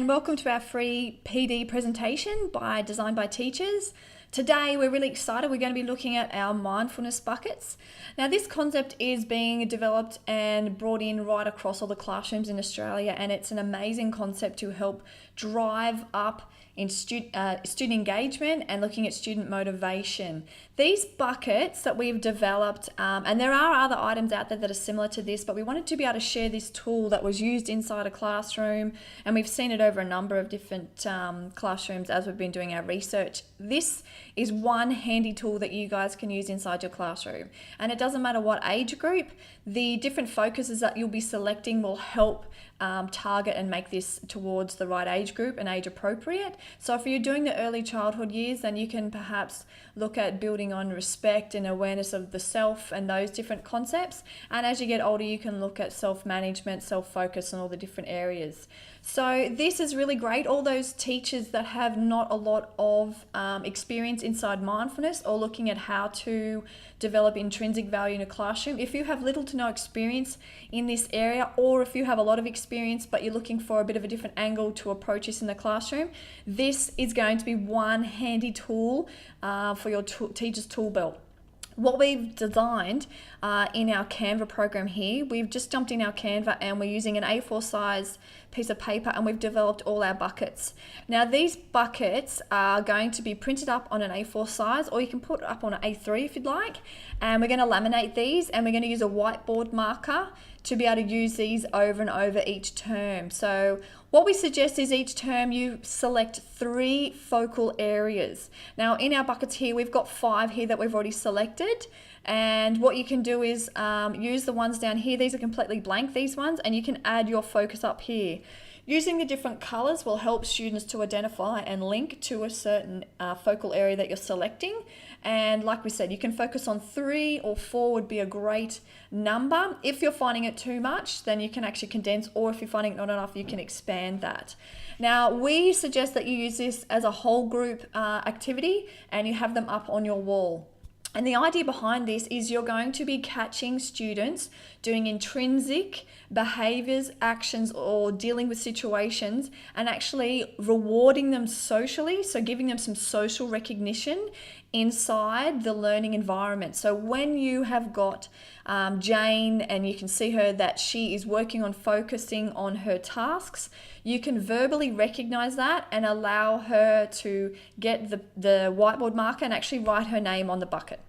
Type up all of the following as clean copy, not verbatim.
and welcome to our free PD presentation designed by teachers. Today we're really excited. We're going to be looking at our mindfulness buckets. Now this concept is being developed and brought in right across all the classrooms in Australia, and it's an amazing concept to help drive up in student engagement and looking at student motivation. These buckets that we've developed, and there are other items out there that are similar to this, but we wanted to be able to share this tool that was used inside a classroom, and we've seen it over a number of different classrooms as we've been doing our research. This is one handy tool that you guys can use inside your classroom, and it doesn't matter what age group. The different focuses that you'll be selecting will help target and make this towards the right age group and age appropriate. So if you're doing the early childhood years, then you can perhaps look at building on respect and awareness of the self and those different concepts. And as you get older, you can look at self-management, self-focus, and all the different areas. So this is really great. All those teachers that have not a lot of experience inside mindfulness or looking at how to develop intrinsic value in a classroom, if you have little to no experience in this area, or if you have a lot of experience but you're looking for a bit of a different angle to approach this in the classroom, this is going to be one handy tool for your teacher's tool belt. What we've designed in our Canva program here, we've just jumped in our Canva and we're using an A4 size piece of paper, and we've developed all our buckets. Now these buckets are going to be printed up on an A4 size, or you can put it up on an A3 if you'd like, and we're going to laminate these, and we're going to use a whiteboard marker to be able to use these over and over each term. So what we suggest is each term you select 3 focal areas. Now in our buckets here, we've got 5 here that we've already selected. And what you can do is use the ones down here. These are completely blank, these ones, and you can add your focus up here. Using the different colors will help students to identify and link to a certain focal area that you're selecting. And like we said, you can focus on 3 or 4 would be a great number. If you're finding it too much, then you can actually condense, or if you're finding it not enough, you can expand that. Now, we suggest that you use this as a whole group activity, and you have them up on your wall. And the idea behind this is you're going to be catching students doing intrinsic behaviors, actions, or dealing with situations, and actually rewarding them socially, so giving them some social recognition inside the learning environment. So when you have got Jane, and you can see her that she is working on focusing on her tasks, you can verbally recognize that and allow her to get the whiteboard marker and actually write her name on the bucket.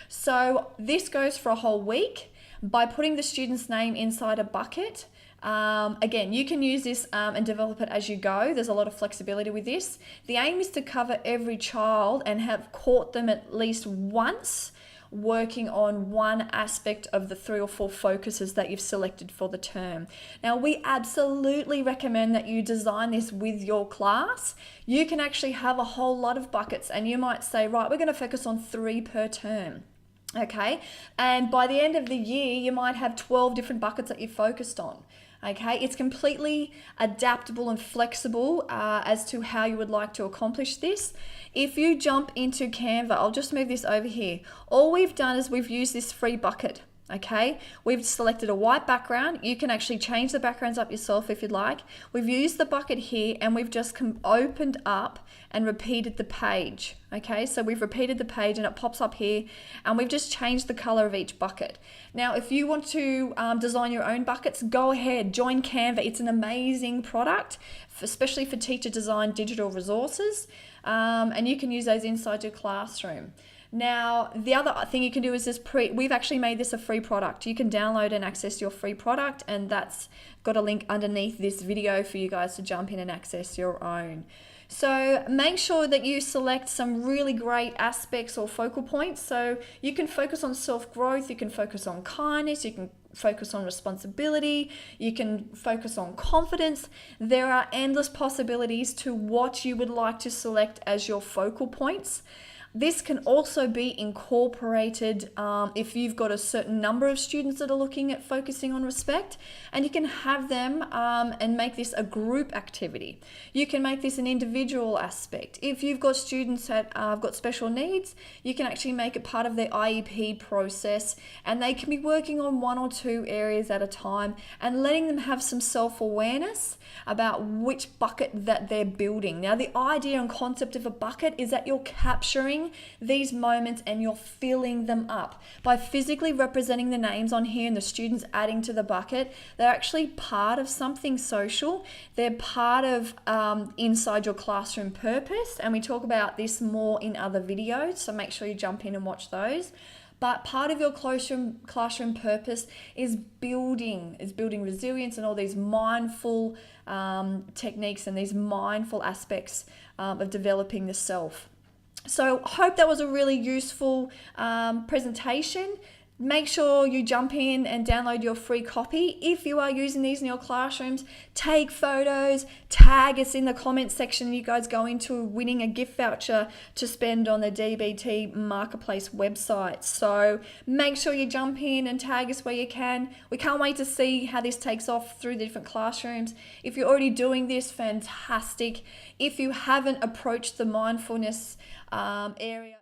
So this goes for a whole week. By putting the student's name inside a bucket, again, you can use this and develop it as you go. There's a lot of flexibility with this. The aim is to cover every child and have caught them at least once working on one aspect of the 3 or 4 focuses that you've selected for the term. Now, we absolutely recommend that you design this with your class. You can actually have a whole lot of buckets, and you might say, right, we're going to focus on 3 per term. Okay, and by the end of the year, you might have 12 different buckets that you've focused on. Okay, it's completely adaptable and flexible as to how you would like to accomplish this. If you jump into Canva, I'll just move this over here. All we've done is we've used this free bucket. Okay, we've selected a white background. You can actually change the backgrounds up yourself if you'd like. We've used the bucket here, and we've just opened up and repeated the page. Okay, so we've repeated the page and it pops up here, and we've just changed the color of each bucket. Now, if you want to design your own buckets, go ahead, join Canva. It's an amazing product, especially for teacher designed digital resources, and you can use those inside your classroom. Now, the other thing you can do is we've actually made this a free product. You can download and access your free product, and that's got a link underneath this video for you guys to jump in and access your own. So make sure that you select some really great aspects or focal points. So you can focus on self-growth, you can focus on kindness, you can focus on responsibility, you can focus on confidence. There are endless possibilities to what you would like to select as your focal points. This can also be incorporated if you've got a certain number of students that are looking at focusing on respect, and you can have them and make this a group activity. You can make this an individual aspect. If you've got students that have got special needs, you can actually make it part of their IEP process, and they can be working on 1 or 2 areas at a time and letting them have some self-awareness about which bucket that they're building. Now, the idea and concept of a bucket is that you're capturing these moments and you're filling them up. By physically representing the names on here and the students adding to the bucket, they're actually part of something social. They're part of inside your classroom purpose, and we talk about this more in other videos, so make sure you jump in and watch those. But part of your classroom purpose is building resilience and all these mindful techniques and these mindful aspects of developing the self. So hope that was a really useful presentation. Make sure you jump in and download your free copy. If you are using these in your classrooms, take photos, tag us in the comments section. You guys go into winning a gift voucher to spend on the DBT Marketplace website. So make sure you jump in and tag us where you can. We can't wait to see how this takes off through the different classrooms. If you're already doing this, fantastic. If you haven't approached the mindfulness area,